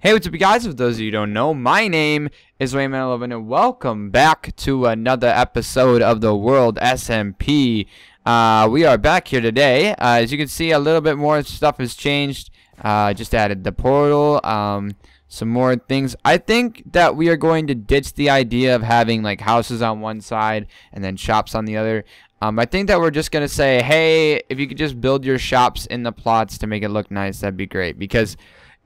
Hey, what's up, you guys? For those of you who don't know, my name is RaineMan11, and welcome back to another episode of the TheWorldSMP. We are back here today. As you can see, a little bit more stuff has changed. Just added the portal, some more things. I think that we are going to ditch the idea of having like houses on one side and then shops on the other. I think that we're just gonna say, hey, if you could just build your shops in the plots to make it look nice, that'd be great, because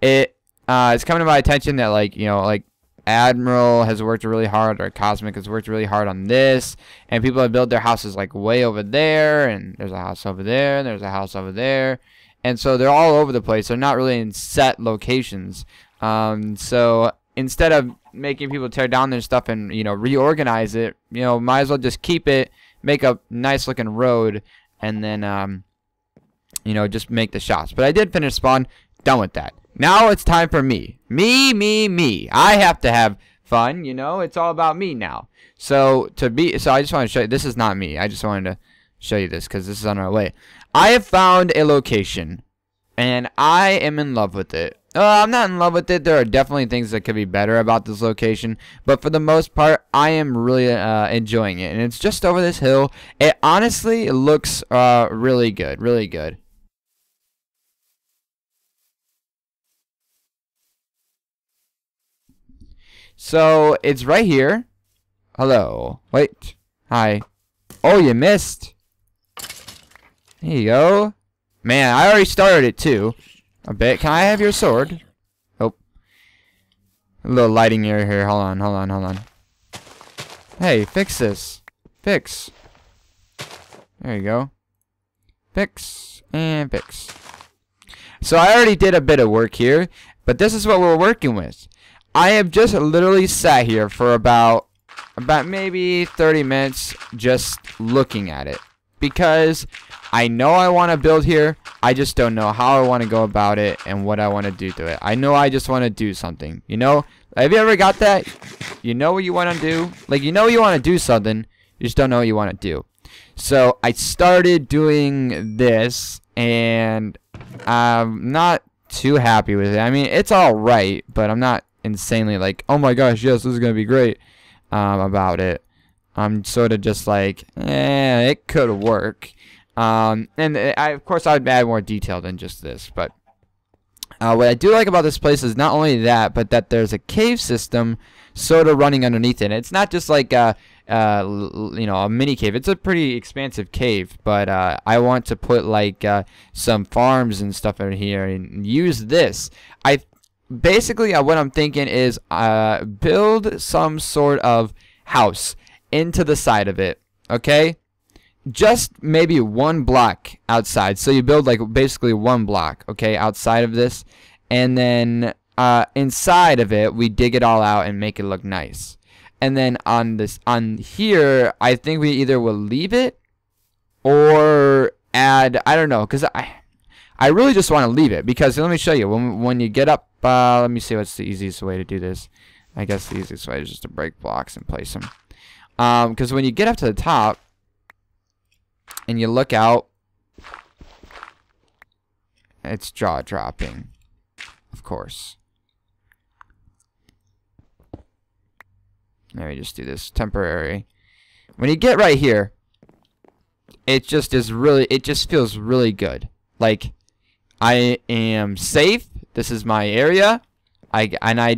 it's coming to my attention that, like, you know, like Admiral has worked really hard, or Cosmic has worked really hard on this, and people have built their houses like way over there, and there's a house over there, and there's a house over there, and so they're all over the place. They're not really in set locations. So instead of making people tear down their stuff and, you know, reorganize it, you know, might as well just keep it, make a nice looking road, and then you know, just make the shops. But I did finish spawn. Done with that. Now it's time for me. Me. I have to have fun, you know? It's all about me now. So I just want to show you, this is not me. I just wanted to show you this because this is on our way. I have found a location, and I am in love with it. I'm not in love with it. There are definitely things that could be better about this location, but for the most part, I am really enjoying it. And it's just over this hill. It honestly looks really good. Really good. So it's right here. Hello. Wait. Hi. Oh, you missed. There you go. Man, I already started it too. A bit. Can I have your sword? Oh. A little lighting error here. Hold on. Hey, fix this. Fix. There you go. Fix. And fix. So I already did a bit of work here, but this is what we're working with. I have just literally sat here for about maybe 30 minutes just looking at it, because I know I want to build here. I just don't know how I want to go about it and what I want to do to it. I know I just want to do something. You know, have you ever got that? You know what you want to do? Like, you know you want to do something, you just don't know what you want to do. So I started doing this, and I'm not too happy with it. I mean, it's all right, but I'm not insanely like, oh my gosh, yes, this is gonna be great about it. I'm sort of just like, it could work. And of course I'd add more detail than just this, but what I do like about this place is not only that, but that there's a cave system sort of running underneath it. It's not just like you know, a mini cave. It's a pretty expansive cave, but I want to put like some farms and stuff in here and use this. Basically, what I'm thinking is build some sort of house into the side of it, okay? Just maybe one block outside. So you build like basically one block, okay, outside of this. And then inside of it, we dig it all out and make it look nice. And then on here, I think we either will leave it or add, I don't know, because I really just want to leave it, because let me show you, when you get up, let me see what's the easiest way to do this. I guess the easiest way is just to break blocks and place them. Because when you get up to the top and you look out, it's jaw-dropping, of course. Let me just do this temporary. When you get right here, it just feels really good. Like, I am safe. This is my area. I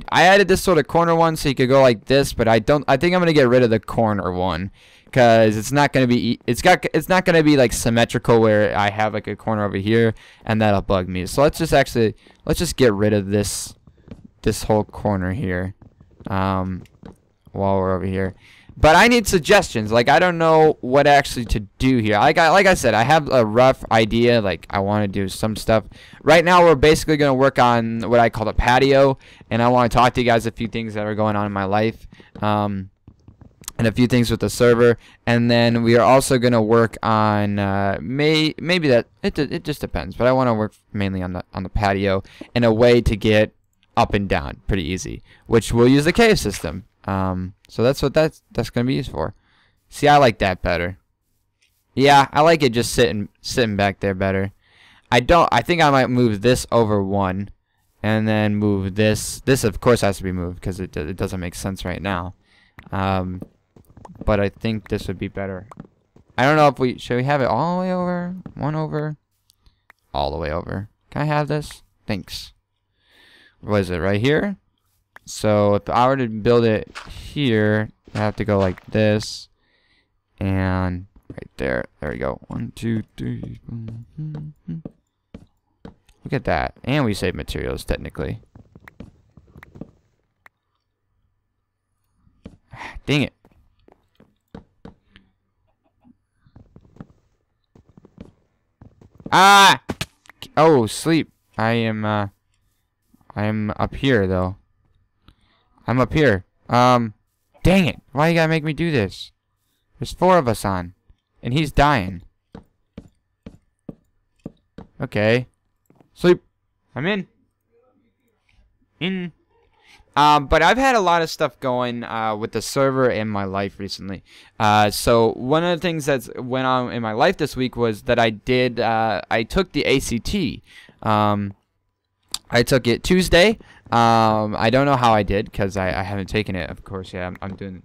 added this sort of corner one so you could go like this, but I think I'm gonna get rid of the corner one, because it's not gonna be not gonna be like symmetrical where I have like a corner over here, and that'll bug me. So let's just get rid of this whole corner here while we're over here. But I need suggestions. Like, I don't know what actually to do here. Like I said, I have a rough idea. Like, I want to do some stuff. Right now, we're basically going to work on what I call the patio. And I want to talk to you guys a few things that are going on in my life. And a few things with the server. And then we are also going to work on maybe that. It just depends. But I want to work mainly on the patio in a way to get up and down pretty easy. Which we'll use the cave system. So that's what that's gonna be used for. See, I like that better. Yeah, I like it just sitting back there better. I think I might move this over one, And then move this. This, of course, has to be moved because it doesn't make sense right now. But I think this would be better. I don't know if we... Should we have it all the way over? One over? All the way over. Can I have this? Thanks. What is it? Right here? So if I were to build it here, I have to go like this. And right there. There we go. 1, 2, 3. Look at that. And we save materials, technically. Dang it. Ah! Oh, sleep. I am up here, though. I'm up here. Dang it. Why you gotta make me do this? There's 4 of us on. And he's dying. Okay. Sleep. I'm in. But I've had a lot of stuff going with the server in my life recently. So one of the things that's went on in my life this week was that I took the ACT. I took it Tuesday. I don't know how I did because I haven't taken it. Of course, yeah, I'm doing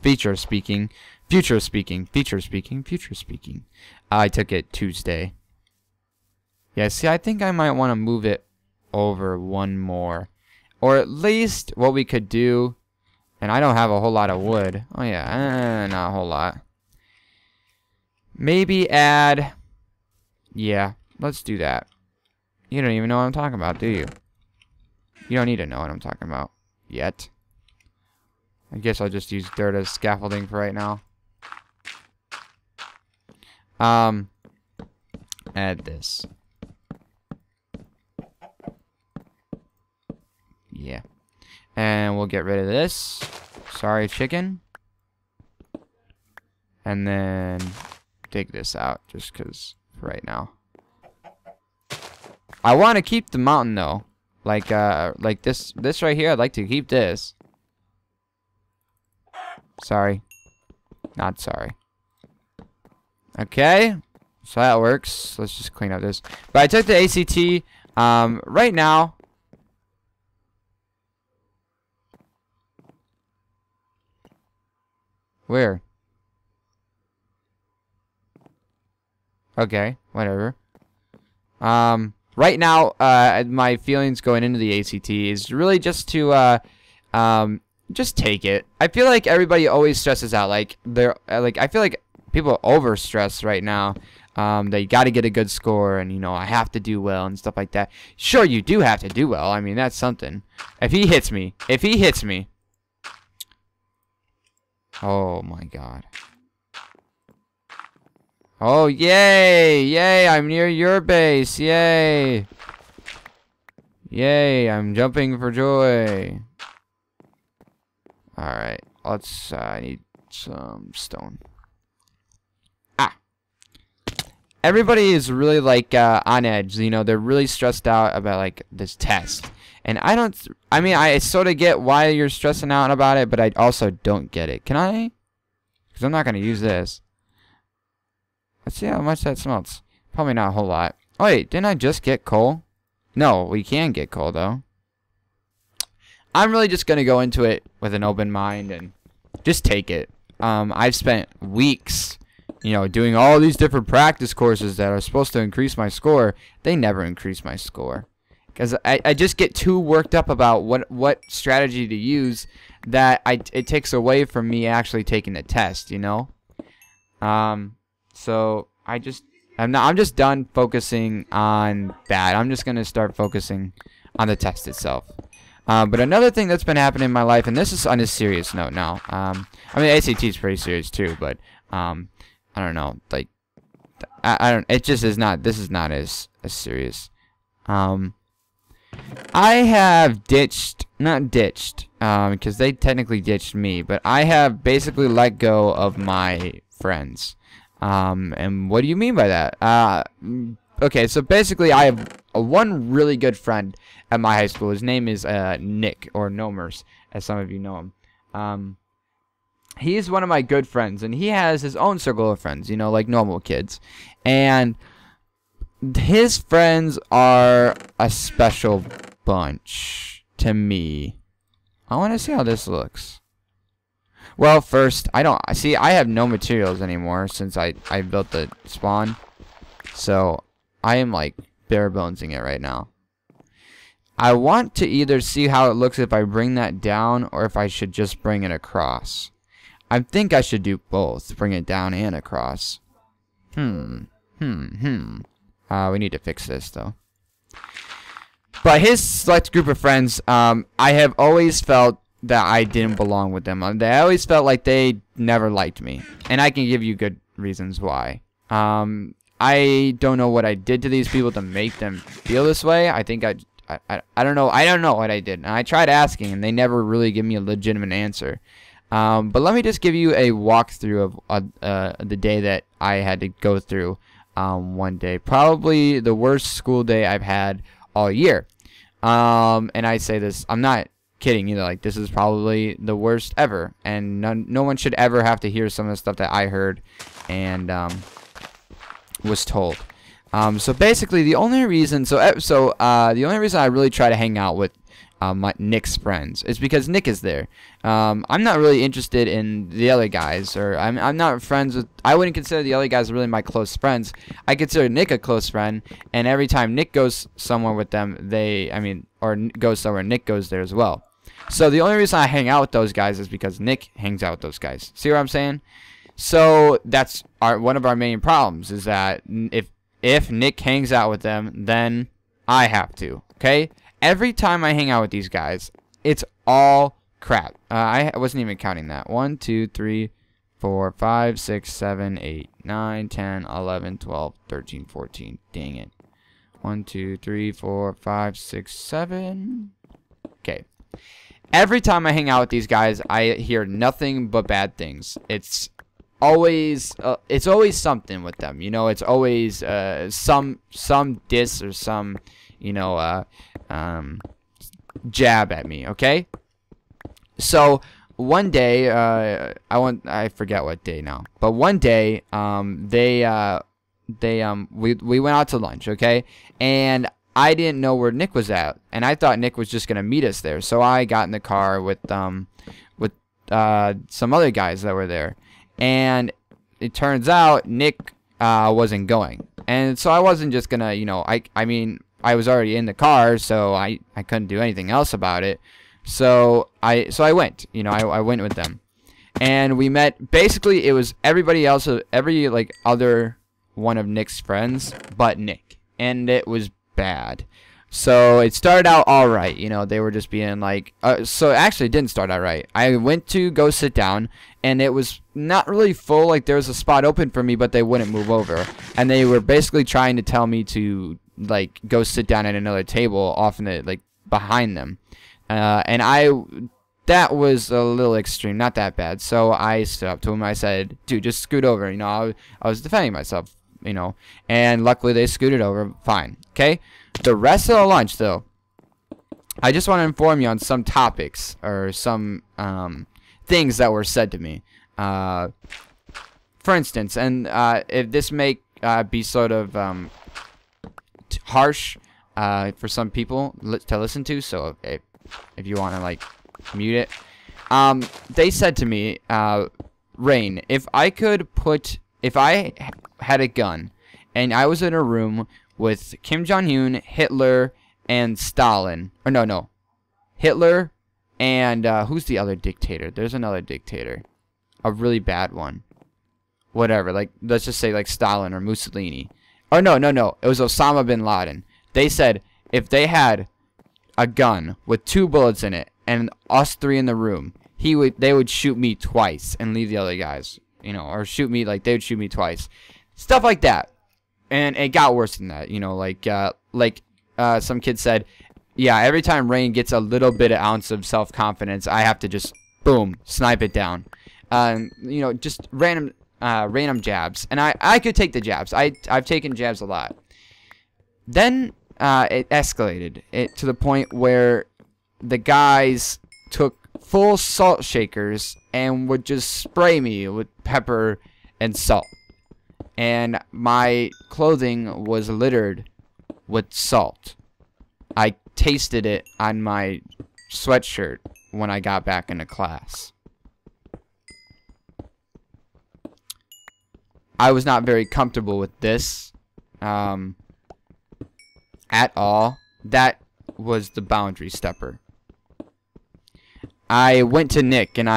future speaking. I took it Tuesday. Yeah, see, I think I might want to move it over one more. Or at least what we could do, and I don't have a whole lot of wood. Oh yeah, not a whole lot. Maybe add, yeah, let's do that. You don't even know what I'm talking about, do you? You don't need to know what I'm talking about yet. I guess I'll just use dirt as scaffolding for right now. Add this. Yeah. And we'll get rid of this. Sorry, chicken. And then take this out just because for right now. I want to keep the mountain though. Like this right here, I'd like to keep this. Sorry. Not sorry. Okay. So that works. Let's just clean up this. But I took the ACT. Right now. Where? Okay, whatever. Right now, my feelings going into the ACT is really just to, just take it. I feel like everybody always stresses out. Like I feel like people over stress right now. They got to get a good score, and you know, I have to do well and stuff like that. Sure, you do have to do well. I mean, that's something. If he hits me. Oh my god. Oh, yay! Yay, I'm near your base. Yay! Yay, I'm jumping for joy. Alright, let's, I need some stone. Ah! Everybody is really, like, on edge. You know, they're really stressed out about, like, this test. And I sort of get why you're stressing out about it, but I also don't get it. Can I? Because I'm not going to use this. Let's see how much that smelts. Probably not a whole lot. Oh, wait, didn't I just get coal? No, we can get coal, though. I'm really just going to go into it with an open mind and just take it. I've spent weeks, you know, doing all these different practice courses that are supposed to increase my score. They never increase my score. Because I just get too worked up about what strategy to use that it takes away from me actually taking the test, you know? So I'm just done focusing on that. I'm just gonna start focusing on the test itself. But another thing that's been happening in my life, and this is on a serious note now. I mean, ACT is pretty serious too, but I don't know, like I don't. It just is not. This is not as serious. I have not ditched, because they technically ditched me, but I have basically let go of my friends. And what do you mean by that? Okay, so basically I have one really good friend at my high school. His name is Nick, or Nomers, as some of you know him. He's one of my good friends, and he has his own circle of friends, you know, like normal kids. And his friends are a special bunch to me. I want to see how this looks. Well, first, I have no materials anymore since I built the spawn. So, I am like bare bonesing it right now. I want to either see how it looks if I bring that down or if I should just bring it across. I think I should do both, bring it down and across. We need to fix this though. But his select group of friends, I have always felt that I didn't belong with them. I always felt like they never liked me. And I can give you good reasons why. I don't know what I did to these people to make them feel this way. I think I don't know. I don't know what I did. And I tried asking, and they never really give me a legitimate answer. But let me just give you a walkthrough of the day that I had to go through one day. Probably the worst school day I've had all year. And I say this, I'm not kidding either. Like, this is probably the worst ever. And no one should ever have to hear some of the stuff that I heard and was told. So basically, the only reason I really try to hang out with Nick's friends is because Nick is there. I'm not really interested in the other guys, or I'm not friends with. I wouldn't consider the other guys really my close friends. I consider Nick a close friend, and every time Nick goes somewhere with them, or goes somewhere, Nick goes there as well. So the only reason I hang out with those guys is because Nick hangs out with those guys. See what I'm saying? So that's one of our main problems is that if Nick hangs out with them, then I have to. Okay? Every time I hang out with these guys, it's all crap. I wasn't even counting that. 1, 2, 3, 4, 5, 6, 7, 8, 9, 10, 11, 12, 13, 14. Dang it. 1, 2, 3, 4, 5, 6, 7. Okay. Every time I hang out with these guys, I hear nothing but bad things. It's always something with them. You know, it's always some diss or some, jab at me, okay? So one day, I forget what day now, but one day, we went out to lunch, okay? And I didn't know where Nick was at, and I thought Nick was just gonna meet us there. So I got in the car with some other guys that were there, and it turns out Nick wasn't going, and so I wasn't just gonna, I was already in the car, so I couldn't do anything else about it. So I went, I went with them, and we met. Basically, it was everybody else, every other one of Nick's friends, but Nick, and it was bad. So it started out all right, they were just being like, so actually it didn't start out right. I went to go sit down, and it was not really full. Like, there was a spot open for me, but they wouldn't move over, and they were basically trying to tell me to go sit down at another table off in the behind them, and that was a little extreme, not that bad. So I stood up to him. I said, dude, just scoot over. I was defending myself, and luckily they scooted over fine. Okay, the rest of the lunch though, I just want to inform you on some topics or some things that were said to me. For instance, and if this may be sort of harsh for some people to listen to, so if you want to mute it, they said to me, Rain, if I had a gun and I was in a room with Kim Jong-un, Hitler, and Stalin, or no, Hitler and who's the other dictator? There's another dictator, a really bad one, whatever, let's just say Stalin or Mussolini. Oh, no. It was Osama bin Laden. They said if they had a gun with 2 bullets in it and us 3 in the room, they would shoot me twice and leave the other guys, or shoot me they would shoot me twice. Stuff like that. And it got worse than that, some kid said, yeah, every time Rain gets a little bit of ounce of self-confidence, I have to just, boom, snipe it down. Just random jabs, and I could take the jabs. I've taken jabs a lot. Then it escalated to the point where the guys took full salt shakers and would just spray me with pepper and salt, and my clothing was littered with salt. I tasted it on my sweatshirt when I got back into class. I was not very comfortable with this at all. That was the boundary stepper. I went to Nick and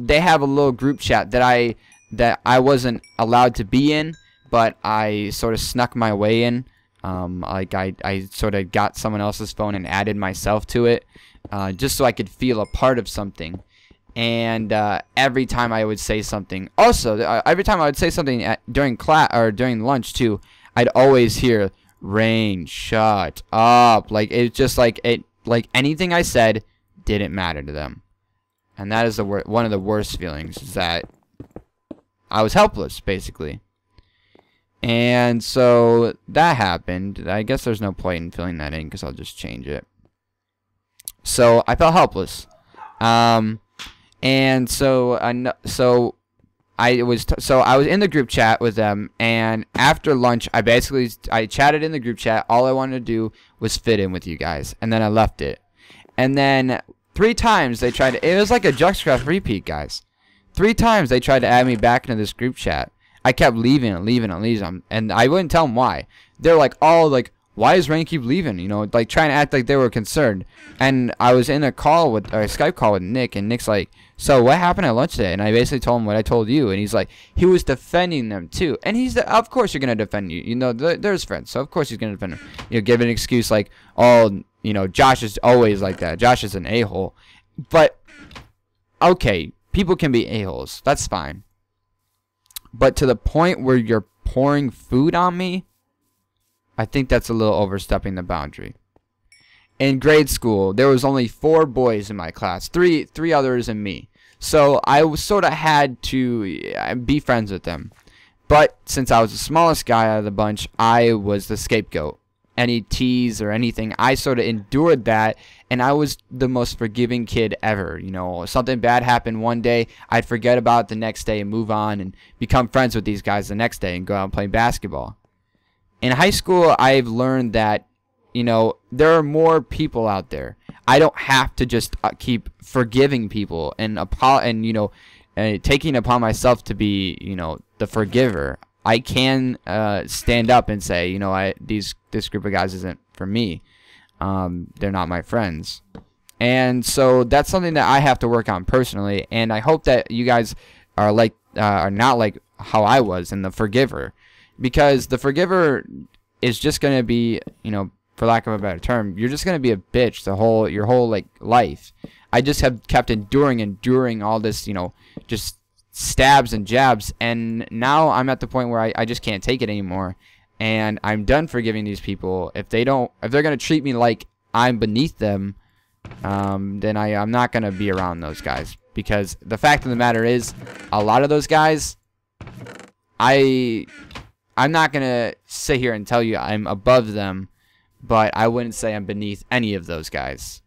they have a little group chat that I wasn't allowed to be in, but I sort of snuck my way in. Like I sort of got someone else's phone and added myself to it, just so I could feel a part of something. And every time I would say something, every time I would say something during class or during lunch too, I'd always hear, "Rain, shut up!" Like it's just like anything I said didn't matter to them, and that is one of the worst feelings, is that I was helpless basically. And so that happened. I guess there's no point in filling that in because I'll just change it. So I felt helpless. And so I was in the group chat with them, and after lunch I chatted in the group chat. All I wanted to do was fit in with you guys, and then I left it. And then 3 times they tried to, it was like a Juxcraft repeat, guys. 3 times they tried to add me back into this group chat. I kept leaving and I wouldn't tell them why. They're like, why is Rain keep leaving? You know, like trying to act like they were concerned. And I was in a Skype call with Nick, and Nick's like, "So what happened at lunch today?" And I basically told him what I told you, and he's like, he was defending them too. And of course you're gonna defend you. You know, there's friends, so of course he's gonna defend them. You know, give an excuse like, "Oh, you know, Josh is always like that. Josh is an a-hole." But okay, people can be a-holes. That's fine. But to the point where you're pouring food on me, I think that's a little overstepping the boundary. In grade school, there was only 4 boys in my class, three others and me. So I sort of had to be friends with them. But since I was the smallest guy out of the bunch, I was the scapegoat. Any tease or anything, I sort of endured that, and I was the most forgiving kid ever. You know, something bad happened one day, I'd forget about it the next day and move on and become friends with these guys the next day and go out and play basketball. In high school, I've learned that, you know, there are more people out there. I don't have to just keep forgiving people and you know, taking upon myself to be, you know, the forgiver. I can stand up and say, you know, this group of guys isn't for me. They're not my friends. And so that's something that I have to work on personally, and I hope that you guys are not like how I was in the forgiver. Because the forgiver is just going to be, you know, for lack of a better term, you're just going to be a bitch your whole like life. I just have kept enduring all this, you know, just stabs and jabs, and now I'm at the point where I just can't take it anymore, and I'm done forgiving these people. If they're going to treat me like I'm beneath them, then I'm not going to be around those guys, because the fact of the matter is, a lot of those guys, I'm not going to sit here and tell you I'm above them, but I wouldn't say I'm beneath any of those guys,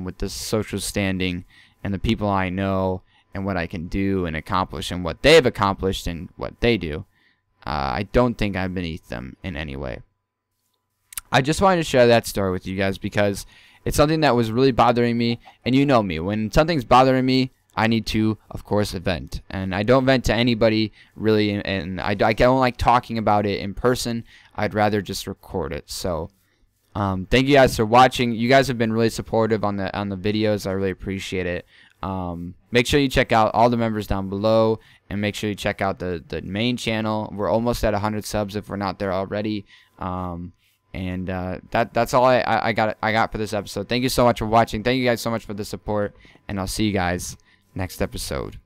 with the social standing and the people I know and what I can do and accomplish and what they've accomplished and what they do. I don't think I'm beneath them in any way. I just wanted to share that story with you guys because it's something that was really bothering me, and you know me. When something's bothering me, I need to, of course, vent. And I don't vent to anybody, really, and I don't like talking about it in person. I'd rather just record it. So thank you guys for watching. You guys have been really supportive on the videos. I really appreciate it. Make sure you check out all the members down below, and make sure you check out the main channel. We're almost at 100 subs if we're not there already. That's all I got for this episode. Thank you so much for watching. Thank you guys so much for the support, and I'll see you guys next episode.